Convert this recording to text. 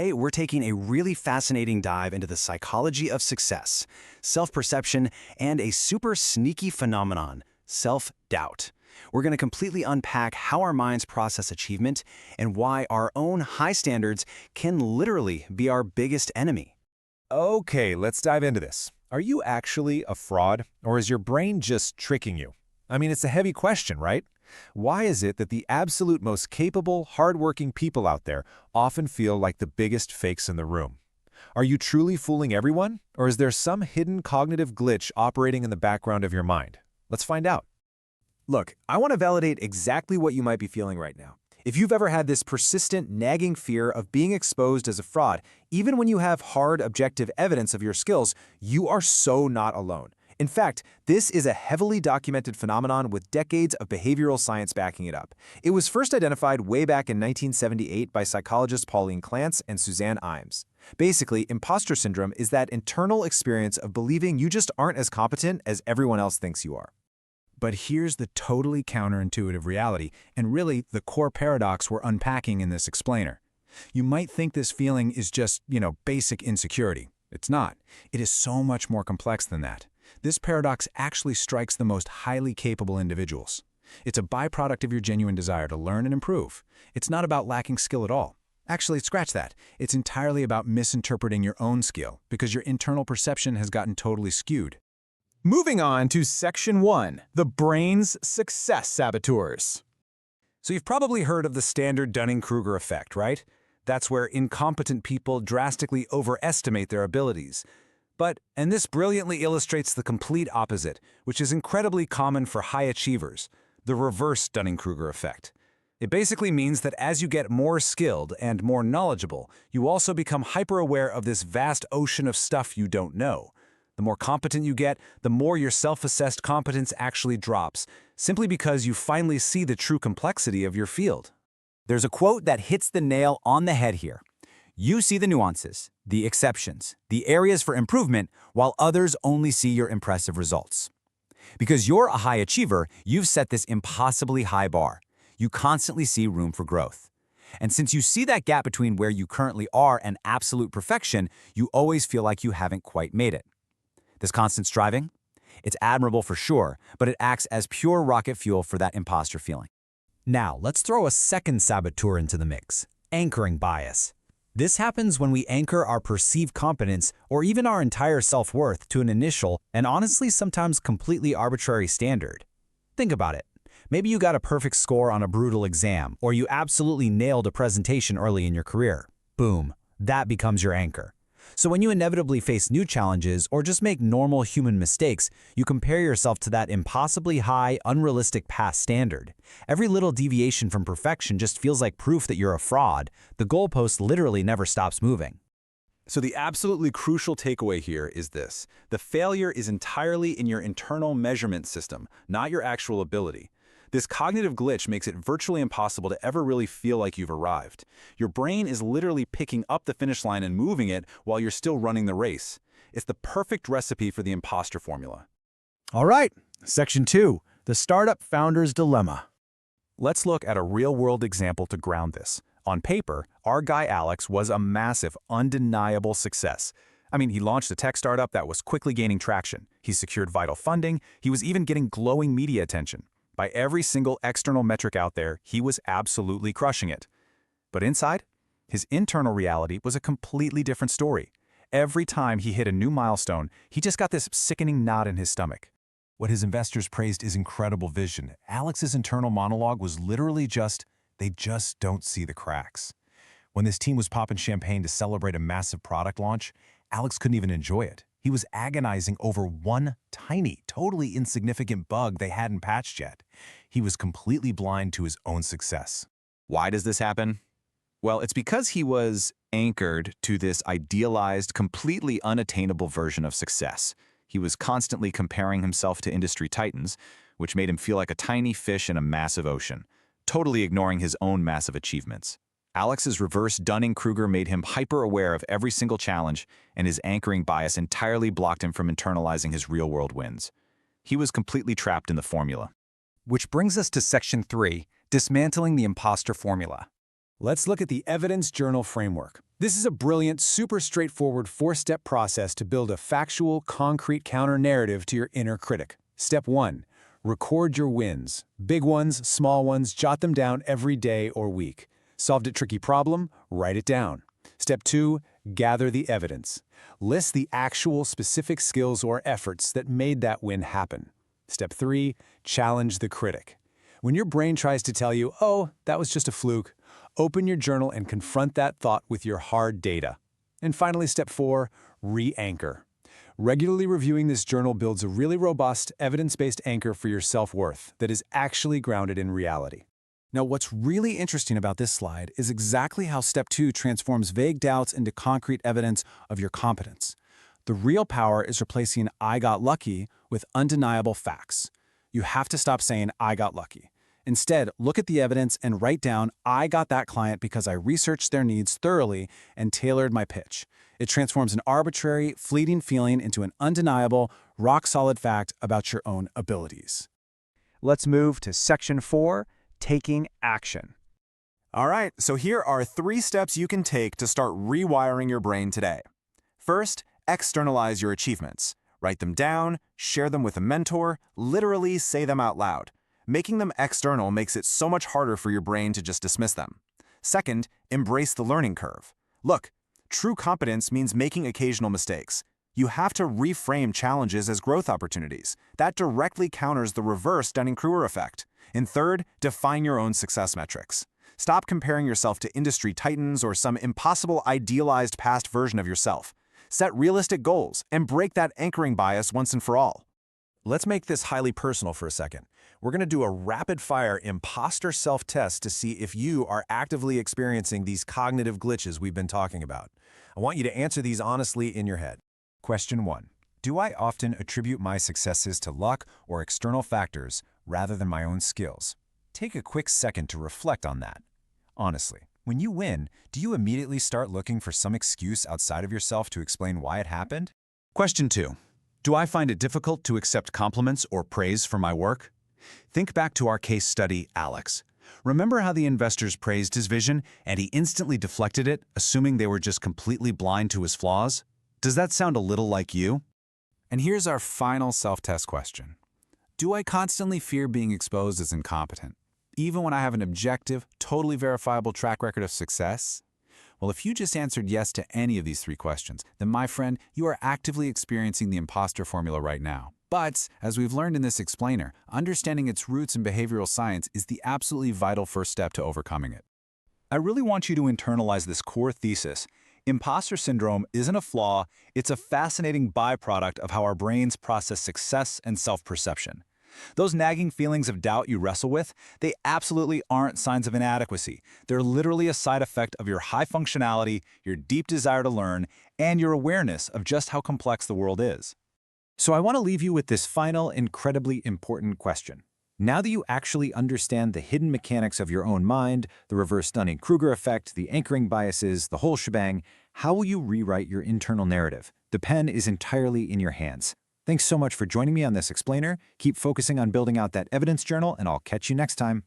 Today, we're taking a really fascinating dive into the psychology of success, self-perception, and a super sneaky phenomenon, self-doubt. We're going to completely unpack how our minds process achievement and why our own high standards can literally be our biggest enemy. Okay, let's dive into this. Are you actually a fraud, or is your brain just tricking you? I mean, it's a heavy question, right? Why is it that the absolute most capable, hardworking people out there often feel like the biggest fakes in the room? Are you truly fooling everyone, or is there some hidden cognitive glitch operating in the background of your mind? Let's find out. Look, I want to validate exactly what you might be feeling right now. If you've ever had this persistent, nagging fear of being exposed as a fraud, even when you have hard, objective evidence of your skills, you are so not alone. In fact, this is a heavily documented phenomenon with decades of behavioral science backing it up. It was first identified way back in 1978 by psychologists Pauline Clance and Suzanne Imes. Basically, imposter syndrome is that internal experience of believing you just aren't as competent as everyone else thinks you are. But here's the totally counterintuitive reality, and really the core paradox we're unpacking in this explainer. You might think this feeling is just, basic insecurity. It's not. It is so much more complex than that. This paradox actually strikes the most highly capable individuals. It's a byproduct of your genuine desire to learn and improve. It's not about lacking skill at all. Actually, scratch that. It's entirely about misinterpreting your own skill because your internal perception has gotten totally skewed. Moving on to Section 1, the brain's success saboteurs. So you've probably heard of the standard Dunning-Kruger effect, right? That's where incompetent people drastically overestimate their abilities. And this brilliantly illustrates the complete opposite, which is incredibly common for high achievers, the reverse Dunning-Kruger effect. It basically means that as you get more skilled and more knowledgeable, you also become hyper-aware of this vast ocean of stuff you don't know. The more competent you get, the more your self-assessed competence actually drops, simply because you finally see the true complexity of your field. There's a quote that hits the nail on the head here. You see the nuances, the exceptions, the areas for improvement, while others only see your impressive results. Because you're a high achiever, you've set this impossibly high bar. You constantly see room for growth. And since you see that gap between where you currently are and absolute perfection, you always feel like you haven't quite made it. This constant striving? It's admirable for sure, but it acts as pure rocket fuel for that imposter feeling. Now, let's throw a second saboteur into the mix, anchoring bias. This happens when we anchor our perceived competence or even our entire self-worth to an initial and honestly sometimes completely arbitrary standard. Think about it. Maybe you got a perfect score on a brutal exam, or you absolutely nailed a presentation early in your career. Boom, that becomes your anchor. So when you inevitably face new challenges or just make normal human mistakes, you compare yourself to that impossibly high, unrealistic past standard. Every little deviation from perfection just feels like proof that you're a fraud. The goalpost literally never stops moving. So the absolutely crucial takeaway here is this. The failure is entirely in your internal measurement system, not your actual ability. This cognitive glitch makes it virtually impossible to ever really feel like you've arrived. Your brain is literally picking up the finish line and moving it while you're still running the race. It's the perfect recipe for the imposter formula. All right, Section 2, the startup founder's dilemma. Let's look at a real-world example to ground this. On paper, our guy Alex was a massive, undeniable success. He launched a tech startup that was quickly gaining traction. He secured vital funding. He was even getting glowing media attention. By every single external metric out there, he was absolutely crushing it. But inside, his internal reality was a completely different story. Every time he hit a new milestone, he just got this sickening knot in his stomach. What his investors praised is incredible vision. Alex's internal monologue was literally they just don't see the cracks. When this team was popping champagne to celebrate a massive product launch, Alex couldn't even enjoy it. He was agonizing over one tiny, totally insignificant bug they hadn't patched yet. He was completely blind to his own success. Why does this happen? Well, it's because he was anchored to this idealized, completely unattainable version of success. He was constantly comparing himself to industry titans, which made him feel like a tiny fish in a massive ocean, totally ignoring his own massive achievements. Alex's reverse Dunning-Kruger made him hyper-aware of every single challenge, and his anchoring bias entirely blocked him from internalizing his real-world wins. He was completely trapped in the formula. Which brings us to Section 3, dismantling the imposter formula. Let's look at the evidence journal framework. This is a brilliant, super straightforward four-step process to build a factual, concrete counter-narrative to your inner critic. Step 1. Record your wins. Big ones, small ones, jot them down every day or week. Solved a tricky problem? Write it down. Step 2. Gather the evidence. List the actual specific skills or efforts that made that win happen. Step 3. Challenge the critic. When your brain tries to tell you, oh, that was just a fluke, open your journal and confront that thought with your hard data. And finally, step 4, re-anchor. Regularly reviewing this journal builds a really robust, evidence-based anchor for your self-worth that is actually grounded in reality. Now, what's really interesting about this slide is exactly how step 2 transforms vague doubts into concrete evidence of your competence. The real power is replacing "I got lucky" with undeniable facts. You have to stop saying, "I got lucky." Instead, look at the evidence and write down, "I got that client because I researched their needs thoroughly and tailored my pitch." It transforms an arbitrary, fleeting feeling into an undeniable, rock-solid fact about your own abilities. Let's move to Section 4, Taking Action. All right, so here are 3 steps you can take to start rewiring your brain today. First, externalize your achievements. Write them down, share them with a mentor, literally say them out loud. Making them external makes it so much harder for your brain to just dismiss them. Second, embrace the learning curve. Look, true competence means making occasional mistakes. You have to reframe challenges as growth opportunities. That directly counters the reverse Dunning-Kruger effect. And third, define your own success metrics. Stop comparing yourself to industry titans or some impossible idealized past version of yourself. Set realistic goals and break that anchoring bias once and for all. Let's make this highly personal for a second. We're going to do a rapid-fire imposter self-test to see if you are actively experiencing these cognitive glitches we've been talking about. I want you to answer these honestly in your head. Question 1. Do I often attribute my successes to luck or external factors rather than my own skills? Take a quick second to reflect on that. Honestly, when you win, do you immediately start looking for some excuse outside of yourself to explain why it happened? Question 2. Do I find it difficult to accept compliments or praise for my work? Think back to our case study, Alex. Remember how the investors praised his vision and he instantly deflected it, assuming they were just completely blind to his flaws? Does that sound a little like you? And here's our final self-test question. Do I constantly fear being exposed as incompetent, even when I have an objective, totally verifiable track record of success? Well, if you just answered yes to any of these 3 questions, then my friend, you are actively experiencing the imposter formula right now. But, as we've learned in this explainer, understanding its roots in behavioral science is the absolutely vital first step to overcoming it. I really want you to internalize this core thesis. Imposter syndrome isn't a flaw, it's a fascinating byproduct of how our brains process success and self-perception. Those nagging feelings of doubt you wrestle with, they absolutely aren't signs of inadequacy. They're literally a side effect of your high functionality, your deep desire to learn, and your awareness of just how complex the world is. So I want to leave you with this final, incredibly important question. Now that you actually understand the hidden mechanics of your own mind, the reverse Dunning-Kruger effect, the anchoring biases, the whole shebang, how will you rewrite your internal narrative? The pen is entirely in your hands. Thanks so much for joining me on this explainer. Keep focusing on building out that evidence journal, and I'll catch you next time.